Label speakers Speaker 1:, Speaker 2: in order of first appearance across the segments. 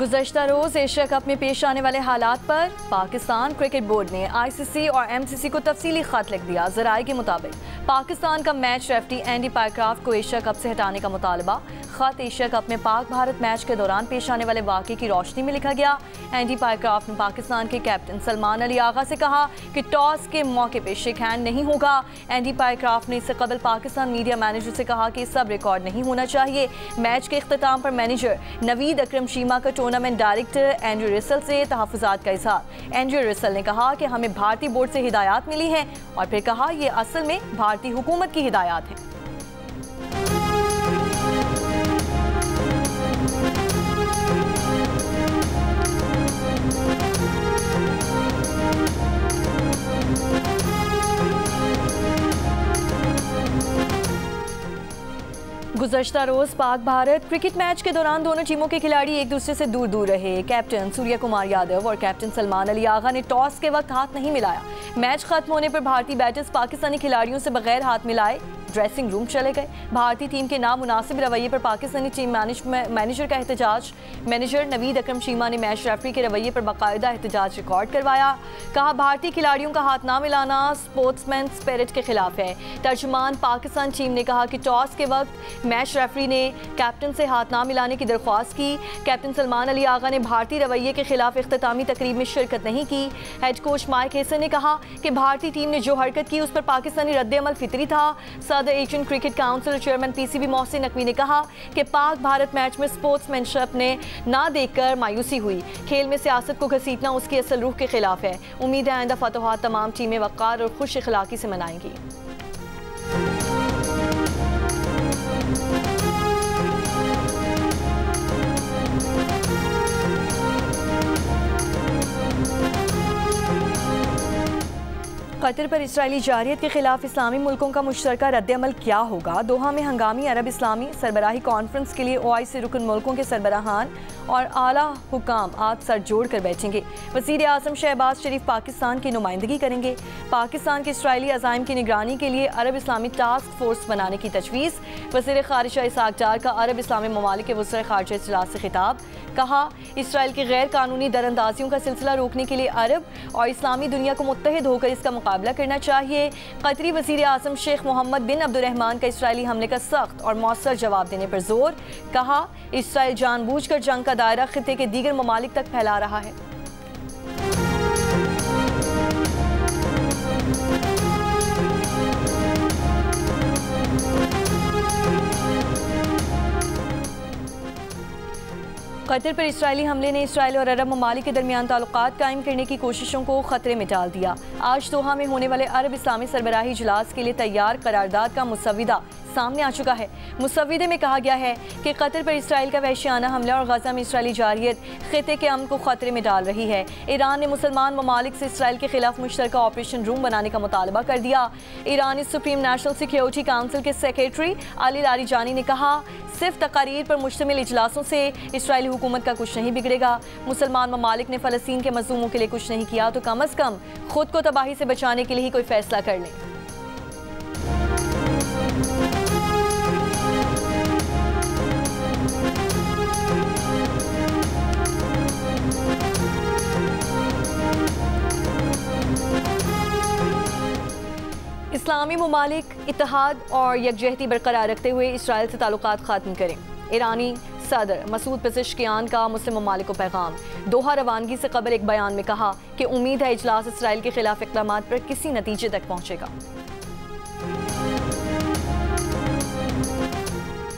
Speaker 1: गुज़श्ता रोज़ Asia cup में पेश आने वाले हालात पर पाकिस्तान क्रिकेट बोर्ड ने ICC और MCC को तफसीली खत लिख दिया। ज़राए के मुताबिक पाकिस्तान का मैच रेफरी एंडी पायक्राफ्ट को एशिया कप से हटाने का मुतालबा। खत एशिया कप में पाक भारत मैच के दौरान पेश आने वाले वाक़े की रोशनी में लिखा गया। एंडी पायक्राफ्ट ने पाकिस्तान के कैप्टन सलमान अली आगा से कहा कि टॉस के मौके पर शेक हैंड नहीं होगा। एंडी पायक्राफ्ट ने इससे कबल पाकिस्तान मीडिया मैनेजर से कहा कि सब रिकॉर्ड नहीं होना चाहिए। मैच के इख्तिताम पर मैनेजर नवीद अकरम शीमा का टूर्नामेंट डायरेक्टर एंड्रू रसल से तहफ़्फ़ुज़ात का इज़हार। एंड्रू रसल ने कहा कि हमें भारतीय बोर्ड से हिदायत मिली हैं और फिर कहा यह असल में भारतीय हुकूमत की हिदायत है। गुज़श्ता रोज़ पाक भारत क्रिकेट मैच के दौरान दोनों टीमों के खिलाड़ी एक दूसरे से दूर दूर रहे। कैप्टन सूर्य कुमार यादव और कैप्टन सलमान अली आगा ने टॉस के वक्त हाथ नहीं मिलाया। मैच खत्म होने पर भारतीय बैटर्स पाकिस्तानी खिलाड़ियों से बगैर हाथ मिलाए ड्रेसिंग रूम चले गए। भारतीय टीम के नामुनासिब रवैये पर पाकिस्तानी टीम मैनेजर का एहतजाज। मैनेजर नवीद अकरम शीमा ने मैच रेफरी के रवैये पर बाकायदा एहतजाज रिकॉर्ड करवाया। कहा भारतीय खिलाड़ियों का हाथ ना मिलाना स्पोर्ट्समैन स्पिरिट के खिलाफ है। तर्जुमान पाकिस्तान टीम ने कहा कि टॉस के वक्त मैच रेफरी ने कैप्टन से हाथ ना मिलाने की दरख्वास्त की। कैप्टन सलमान अली आगा ने भारतीय रवैये के खिलाफ इख्तितामी तकरीब में शिरकत नहीं की। हेड कोच माइक हेसन ने कहा कि भारतीय टीम ने जो हरकत की उस पर पाकिस्तानी रद्द-ए-अमल फितरी था। सदर Asian cricket council chairman PCB Mohsin Naqvi ने कहा कि पाक भारत मैच में स्पोर्ट्समैनशिप ने ना देखकर मायूसी हुई। खेल में सियासत को घसीटना उसकी असल रूह के खिलाफ है। उम्मीद है आइंदा फतोहात तमाम टीमें वक़ार और खुश अखलाकी से मनाएंगी। कतर पर इसराइली जारियत के खिलाफ इस्लामी मुल्कों का मुश्तरका रद्द-ए-अमल क्या होगा। दोहा में हंगामी अरब इस्लामी सरबराही कॉन्फ्रेंस के लिए OIC रुकन मुल्कों के सरबराहान और आला हुकाम आज सर जोड़ कर बैठेंगे। वज़ीर आज़म शहबाज शरीफ पाकिस्तान की नुमाइंदगी करेंगे। पाकिस्तान के इसराइली अज़ाइम की निगरानी के लिए अरब इस्लामी टास्क फोर्स बनाने की तजवीज़। वज़ीर ख़ारिजा इसहाक़ डार का अरब इस्लामी ममालिक के वज़ीर ख़ारिजा इजलास से खिताब। कहा इसराइल की गैर कानूनी दरअंदाजियों का सिलसिला रोकने के लिए अरब और इस्लामी दुनिया को मुत्तहिद होकर इसका मुकाबला करना चाहिए। कतरी वज़ीर आज़म शेख मोहम्मद बिन अब्दुर्रहमान का इसराइली हमले का सख्त और मौसर जवाब देने पर जोर। कहा इसराइल जानबूझकर जंग का दायरा खित्ते के दीगर ममालिक तक फैला रहा है। कतर पर इसराइली हमले ने इसराइल और अरब ममालिक के दरमियान ताल्लुकात कायम करने की कोशिशों को खतरे में डाल दिया। आज दोहा में होने वाले अरब इस्लामी सरबराही इजलास के लिए तैयार करारदाद का मुसव्विदा सामने आ चुका है। मुसव्विदे में कहा गया है कि कतर पर इसराइल का वहशियाना हमला और गजा में इसराइली जारियत खित्ते के अमन को खतरे में डाल रही है। ईरान ने मुसलमान ममालिक से इसराइल के खिलाफ मुश्तरका ऑपरेशन रूम बनाने का मुतालबा कर दिया। ईरानी सुप्रीम नेशनल सिक्योरिटी काउंसिल के सेक्रेटरी अली लारीजानी ने कहा सिर्फ तकारीर पर मुश्तमिल इजलासों से इसराइली हुकूमत का कुछ नहीं बिगड़ेगा। मुसलमान ममालिक ने फ़लस्तीन के मज़लूमों के लिए कुछ नहीं किया तो कम अज़ कम खुद को तबाही से बचाने के लिए ही कोई फैसला कर लें। इस्लामी ममालिक इत्तेहाद और यकजहती बरकरार रखते हुए इसराइल से ताल्लुकात ख़त्म करें। ईरानी सदर मसूद पेज़ेश्कियान का मुस्लिम ममालिक को पैगाम। दोहा रवानगी से कबल एक बयान में कहा कि उम्मीद है इजलास इसराइल के खिलाफ इक़दामात पर किसी नतीजे तक पहुँचेगा।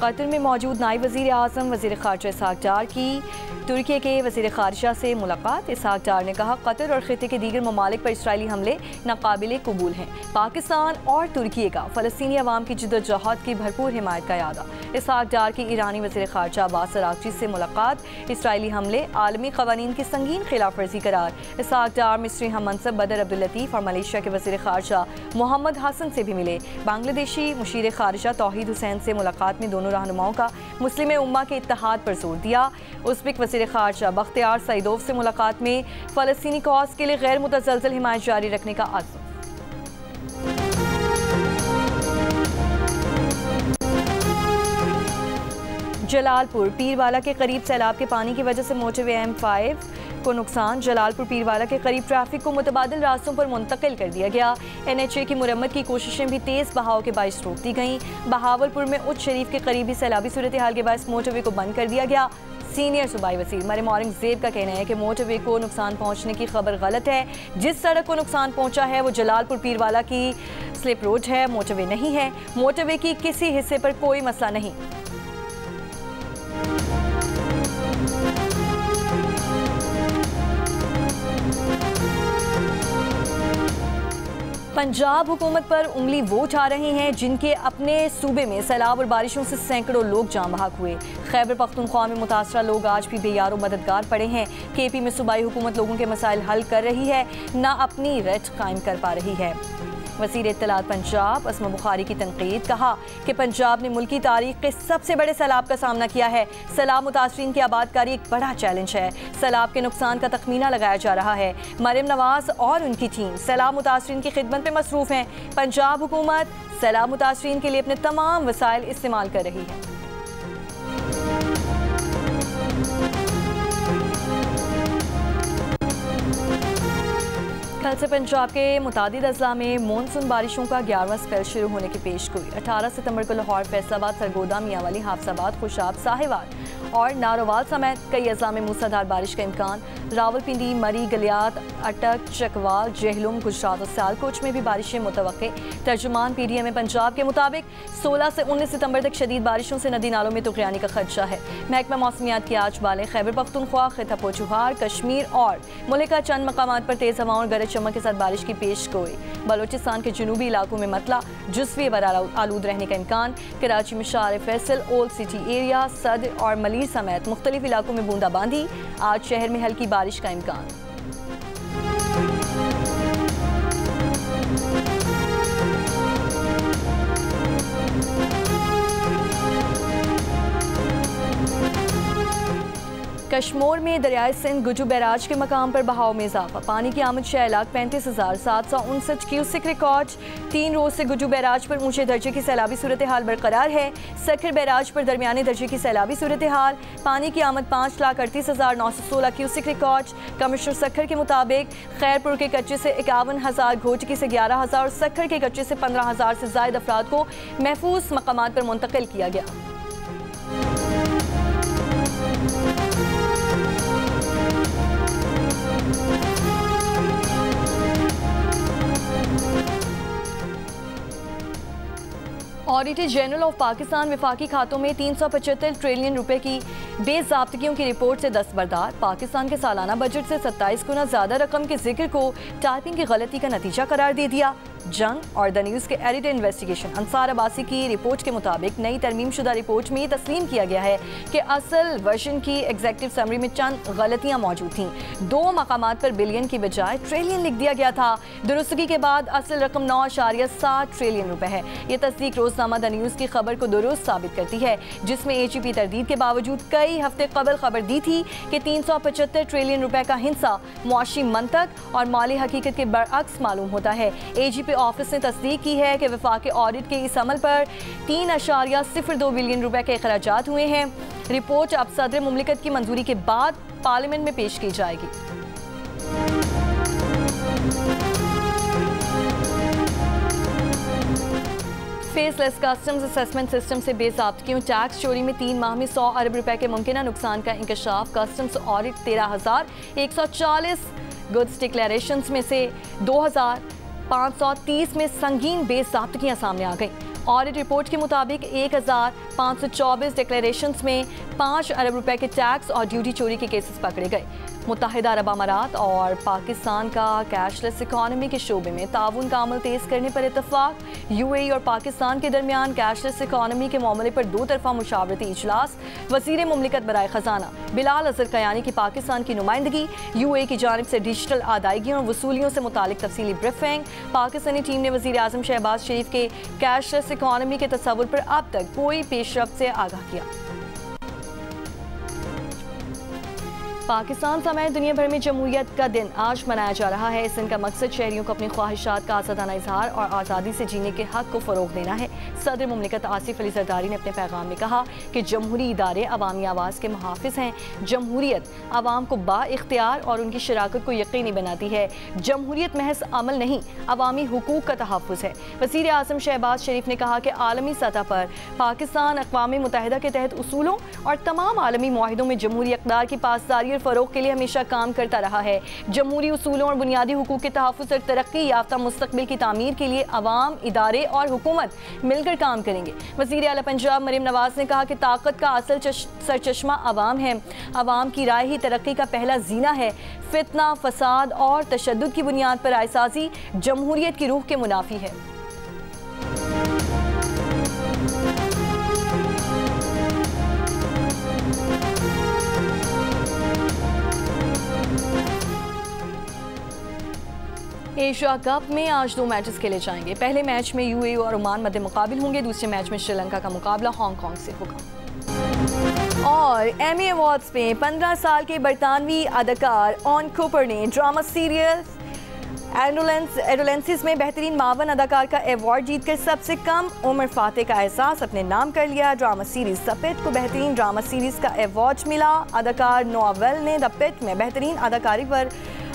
Speaker 1: कतर में मौजूद नायब वज़ीर आज़म वज़ीर ख़ारिजा इसहाक़ डार की तुर्की के वज़ीर ख़ारिजा से मुलाकात। इसहाक़ डार ने कहा कतर और खित्ते के दीगर ममालिक पर इसराइली हमले नाकाबिले कबूल हैं। पाकिस्तान और तुर्की का फ़लस्तीनी अवाम की जिद्दोजहद की भरपूर हिमायत का यादा। इसहाक़ डार की ईरानी वज़ीर ख़ारिजा अब्बास अराग़ची से मुलाकात। इसराइली हमले आलमी क़वानीन की संगीन खिलाफ वर्जी करार। इसहाक़ डार मिस्री हम मनसब बदर अब्दुल लतीफ़ और मलेशिया के वज़ीर ख़ारिजा मोहम्मद हसन से भी मिले। बांग्लादेशी मुशीर ख़ारिजा तौहीद हुसैन से मुलाकात में दोनों रहनुमाओं का मुस्लिम उम्मा के इत्तेहाद पर जोर दिया। उज़्बेक वज़ीर ख़ारिजा बख्तियार सईदोव से मुलाकात में फ़लस्तीनी कॉज़ के लिए गैर मुतज़लज़ल हिमायत जारी रखने का अज़्म। जलालपुर पीरवाला के करीब सैलाब के पानी की वजह से मोटरवे M5 को नुकसान। जलालपुर पीरवाला के करीब ट्रैफिक को मुतबादिल रास्तों पर मुंतकिल कर दिया गया। NHA की मुरम्मत की कोशिशें भी तेज़ बहाव के बायस रोक दी गईं। बहावलपुर में उच्च शरीफ के करीबी सैलाबी सूरत हाल के बायस मोटरवे को बंद कर दिया गया। सीनियर सूबाई वज़ीर मरियम औरंगज़ेब का कहना है कि मोटरवे को नुकसान पहुंचने की खबर गलत है। जिस सड़क को नुकसान पहुंचा है वो जलालपुर पीरवाला की स्लिप रोड है, मोटरवे नहीं है। मोटरवे की किसी हिस्से पर कोई मसला नहीं। पंजाब हुकूमत पर उंगली वो उठा रहे हैं जिनके अपने सूबे में सैलाब और बारिशों से सैकड़ों लोग जान बहक हुए। खैबर पख्तूनख्वा में मुतासरा लोग आज भी बेयारो मददगार पड़े हैं। KP में सूबाई हुकूमत लोगों के मसाइल हल कर रही है, ना अपनी रट कायम कर पा रही है। वज़ीर इत्तलात पंजाब अस्मा बुखारी की तनकीद, कहा कि पंजाब ने मुल्की तारीख के सबसे बड़े सैलाब का सामना किया है। सैलाब मुतासरीन की आबादकारी एक बड़ा चैलेंज है। सैलाब के नुकसान का तखमीना लगाया जा रहा है। मरियम नवाज और उनकी टीम सैलाब मुतासरीन की खिदमत में मसरूफ़ हैं। पंजाब हुकूमत सैलाब मुतासरीन के लिए अपने तमाम वसाइल इस्तेमाल कर रही है। कल से पंजाब के मुतादिद अजला में मानसून बारिशों का 11वां स्पेल शुरू होने की पेशगोई। 18 सितंबर को लाहौर, फैसलाबाद, सरगोदा, मियांवाली, हाफसाबाद, खुशाब, साहिवाल और नारोवाल समेत कई अजला में मूसलाधार बारिश का इम्कान। रावलपिंडी, मरी, गलियात, अटक, चकवाल, जहलुम, गुजरात और सियालकोट में भी बारिशें मुतवक्के। तर्जुमान PDM पंजाब के मुताबिक 16 से 19 सितंबर तक शदीद बारिशों से नदी नालों में तुगयानी का खदशा है। महकमा मौसमियात की आज बाले खैबर पख्तूनख्वा, खिता पोचुहार, कश्मीर और मुल्क का चंद मकामात पर तेज़ हवाओं और गरज चमक के साथ बारिश की पेशगोई। बलोचिस्तान के जनूबी इलाकों में मतला जुज़वी आलूद रहने का इम्कान। कराची में शार फैसल, ओल्ड सिटी एरिया, सदर और मलीर समेत मुख्तलिफ इलाकों में बूंदाबांदी। आज शहर में हल्की बारिश का इम्कान। कश्मीर में दरियाए सिंध गुजू बैराज के मकाम पर बहाव में इजाफा। पानी की आमद 6,35,759 क्यूसिक रिकॉर्ड। 3 रोज से गुजू बैराज पर ऊंचे दर्जे की सैलाबी सूरत हाल बरकरार है। सखर बैराज पर दरमियाने दर्जे की सैलाबी सूरत हाल। पानी की आमद 5,38,916 क्यूसिक रिकॉर्ड। कमिश्नर सखर के मुताबिक खैरपुर के कच्चे से 51,000, घोटकी से 11,000 और सखर के कच्चे से 15,000 से ज़ायद अफराद को महफूज मकामात पर मुंतकिल किया गया। ऑडिटर जनरल ऑफ पाकिस्तान वफाकी खातों में 375 ट्रिलियन रुपए की बेज़ाब्तगियों की रिपोर्ट से दस्तबरदार। पाकिस्तान के सालाना बजट से 27 गुना ज़्यादा रकम के जिक्र को टाइपिंग की गलती का नतीजा करार दे दिया। जंग और द न्यूज़ के एडिटर इन्वेस्टिगेशन अंसार अब्बासी की रिपोर्ट के मुताबिक नई तरमीम शुदा रिपोर्ट में तस्लीम किया गया है कि असल वर्जन की एग्जेक्टिव समरी में चंद गलतियां मौजूद थीं। 2 मकामात पर बिलियन की बजाय ट्रिलियन लिख दिया गया था। दुरुस्तगी के बाद असल रकम 9.7 ट्रिलियन रुपए है। ये तस्दीक रोजनामा द न्यूज़ की खबर को दुरुस्त साबित करती है, जिसमें AGP तरदीद के बावजूद कई हफ्ते कबल खबर दी थी कि 375 ट्रिलियन रुपए का हिस्सा मुआशी मंतक और माली हकीकत के बरअक्स मालूम होता है। AGP ऑफिस ने तस्दीक की है कि वफाकी ऑडिट के इस अमल पर 3.02 बिलियन रुपए के अखराजात हुए हैं। रिपोर्ट अब सदर मुमलिकत की मंजूरी के बाद पार्लियामेंट में पेश की जाएगी। फेसलेस कस्टम्स असेसमेंट सिस्टम से बेज़ाब्तगियों टैक्स चोरी में 3 माह में 100 अरब रुपए के मुमकिन नुकसान का इंकशाफ। कस्टम्स ऑडिट 13,140 गुड्स डिक्लेरेशंस में से 2,530 में संगीन बेज़ाब्तगियां सामने आ गईं। ऑडिट रिपोर्ट के मुताबिक 1,524 डिक्लेरेशंस में 5 अरब रुपए के टैक्स और ड्यूटी चोरी के केसेस पकड़े गए। मुत्तहिदा अरब अमारात और पाकिस्तान का कैशलेस इकॉनमी के शोबे में ताउन का अमल तेज़ करने पर इत्तफाक। UAE और पाकिस्तान के दरमियान कैशलेस इकॉनमी के मामले पर 2 तरफा मुशावरती इजलास। वज़ीर मुमलिकत बराए ख़जाना बिलाल अज़हर कयानी की पाकिस्तान की नुमाइंदगी। UAE की जानिब से डिजिटल अदायगियों और वसूलियों से मुतालिक तफसीली ब्रीफिंग। पाकिस्तानी टीम ने वज़ीर आज़म शहबाज शरीफ के कैशलेस इकॉनमी के तस्वुर पर अब तक कोई पेशरफ्त से आगाह किया। पाकिस्तान समेत दुनिया भर में जमहूरियत का दिन आज मनाया जा रहा है। इस दिन का मकसद शहरियों को अपनी ख्वाहिशात का आज़ादाना इजहार और आज़ादी से जीने के हक़ को फ़रोग़ देना है। सदर मुमलिकत आसिफ अली ज़रदारी ने अपने पैगाम में कहा कि जमहूरी इदारे अवामी आवाज़ के मुहाफ़िज़ हैं। जमहूरियत आवाम को बाइख्तियार और उनकी शराकत को यकीनी बनाती है। जमहूरियत महज अमल नहीं, अवामी हुकूक का तहफ़्फ़ुज़ है। वज़ीर आज़म शहबाज शरीफ ने कहा कि आलमी सतह पर पाकिस्तान अक़वाम मुत्तहिदा के तहत उसूलों और तमाम आलमी मुआहिदों में जमहूरी इक़्तिदार की पासदारी फ़रोग़ के लिए हमेशा काम करता रहा है। जमहूरी उसूलों और बुनियादी हुकूक के तहफ़्फ़ुज़ और तरक्की याफ्ता मुस्तक़बिल की तामीर के लिए अवाम, इदारे और हुकूमत मिलकर काम करेंगे। वज़ीर आला पंजाब मरीम नवाज़ ने कहा कि ताकत का असल सरचश्मा अवाम है। अवाम की राय ही तरक्की का पहला जीना है। फितना, फसाद और तशद्दुद की बुनियाद पर आयसाज़ी जमहूरियत की रूह के मुनाफी है। एशिया कप में आज 2 मैचेस खेले जाएंगे। पहले मैच में यूएई और ओमान मध्य मुकाबिल होंगे। दूसरे मैच में श्रीलंका का मुकाबला हांगकांग से होगा। और एमी अवार्ड्स में 15 साल के बरतानवी अदाकार ऑन कूपर ने ड्रामा सीरियल एडोलेंसिस में बेहतरीन मावन अदाकार का एवॉर्ड जीतकर सबसे कम उम्र फाते का एहसास अपने नाम कर लिया। ड्रामा सीरीज द पिट को बेहतरीन ड्रामा सीरीज का एवॉर्ड मिला। अदाकार नोवेल ने द पिट में बेहतरीन अदाकारी पर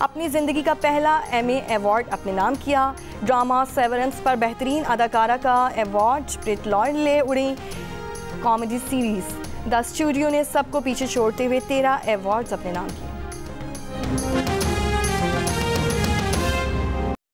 Speaker 1: अपनी ज़िंदगी का पहला एमी अवार्ड अपने नाम किया। ड्रामा सेवरेंस पर बेहतरीन अदाकारा का एवॉर्ड ब्रिट लॉयड ले उड़ी। कॉमेडी सीरीज़ द स्टूडियो ने सबको पीछे छोड़ते हुए 13 अवार्ड्स अपने नाम किए।